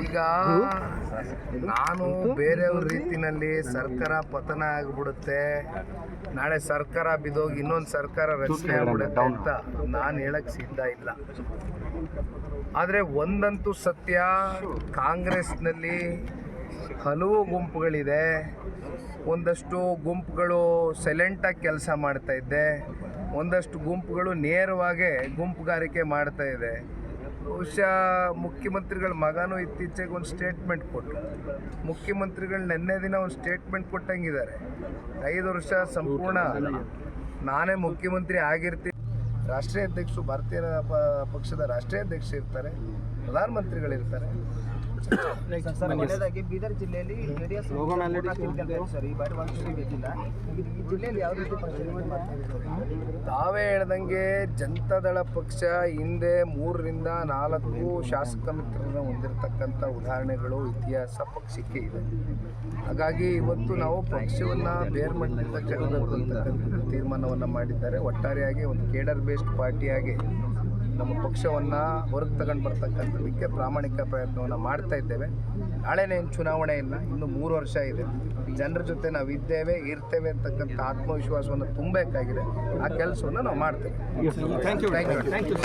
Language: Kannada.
ಈಗ ನಾನು ಬೇರೆಯವ್ರ ರೀತಿನಲ್ಲಿ ಸರ್ಕಾರ ಪತನ ಆಗಿಬಿಡುತ್ತೆ, ನಾಳೆ ಸರ್ಕಾರ ಬಿದ್ದೋಗಿ ಇನ್ನೊಂದು ಸರ್ಕಾರ ರಚನೆ ಆಗ್ಬಿಡುತ್ತೆ ಅಂತ ನಾನು ಹೇಳಕ್ಕೆ ಸಿದ್ಧ ಇಲ್ಲ. ಆದರೆ ಒಂದಂತೂ ಸತ್ಯ, ಕಾಂಗ್ರೆಸ್ನಲ್ಲಿ ಹಲವು ಗುಂಪುಗಳಿದೆ. ಒಂದಷ್ಟು ಗುಂಪುಗಳು ಸೈಲೆಂಟಾಗಿ ಕೆಲಸ ಮಾಡ್ತಾ ಇದ್ದೆ, ಒಂದಷ್ಟು ಗುಂಪುಗಳು ನೇರವಾಗಿ ಗುಂಪುಗಾರಿಕೆ ಮಾಡ್ತಾ ಇದೆ. ಬಹುಶಃ ಮುಖ್ಯಮಂತ್ರಿಗಳ ಮಗನೂ ಇತ್ತೀಚೆಗೆ ಒಂದು ಸ್ಟೇಟ್ಮೆಂಟ್ ಕೊಟ್ಟರು. ಮುಖ್ಯಮಂತ್ರಿಗಳು ನಿನ್ನೆ ದಿನ ಒಂದು ಸ್ಟೇಟ್ಮೆಂಟ್ ಕೊಟ್ಟಂಗಿದ್ದಾರೆ, 5 ವರ್ಷ ಸಂಪೂರ್ಣ ನಾನೇ ಮುಖ್ಯಮಂತ್ರಿ ಆಗಿರ್ತೀನಿ. ರಾಷ್ಟ್ರೀಯ ಅಧ್ಯಕ್ಷರು ಭಾರತೀಯ ಪಕ್ಷದ ರಾಷ್ಟ್ರೀಯ ಅಧ್ಯಕ್ಷ ಇರ್ತಾರೆ, ಪ್ರಧಾನಮಂತ್ರಿಗಳಿರ್ತಾರೆ. ಬೀದರ್ ಜಿಲ್ಲೆಯಲ್ಲಿ ಜೆಡಿಎಸ್ ತಾವೇ ಹೇಳ್ದಂಗೆ ಜನತಾದಳ ಪಕ್ಷ ಹಿಂದೆ 3 ರಿಂದ 4 ಶಾಸಕ ಮಿತ್ರರನ್ನು ಹೊಂದಿರತಕ್ಕಂಥ ಉದಾಹರಣೆಗಳು ಇತಿಹಾಸ ಪಕ್ಷಕ್ಕೆ ಇದೆ. ಹಾಗಾಗಿ ಇವತ್ತು ನಾವು ಪಕ್ಷವನ್ನು ಬೇರೆ ಮಟ್ಟದಿಂದ ಕೆಳಬೇಕು ಅಂತಕ್ಕಂಥ ತೀರ್ಮಾನವನ್ನು ಮಾಡಿದ್ದಾರೆ. ಒಟ್ಟಾರೆಯಾಗಿ ಒಂದು ಕೇಡರ್ ಬೇಸ್ಡ್ ಪಾರ್ಟಿಯಾಗಿ ನಮ್ಮ ಪಕ್ಷವನ್ನು ಹೊರಗೆ ತಗೊಂಡು ಬರ್ತಕ್ಕಂಥದಕ್ಕೆ ಪ್ರಾಮಾಣಿಕ ಪ್ರಯತ್ನವನ್ನು ಮಾಡ್ತಾ ಇದ್ದೇವೆ. ನಾಳೆನೇನು ಚುನಾವಣೆ ಇಲ್ಲ, ಇನ್ನು 3 ವರ್ಷ ಇದೆ. ಜನರ ಜೊತೆ ನಾವು ಇರ್ತೇವೆ ಅಂತಕ್ಕಂಥ ಆತ್ಮವಿಶ್ವಾಸವನ್ನು ತುಂಬಬೇಕಾಗಿದೆ. ಆ ಕೆಲಸವನ್ನು ನಾವು ಮಾಡ್ತೇವೆ. Thank you.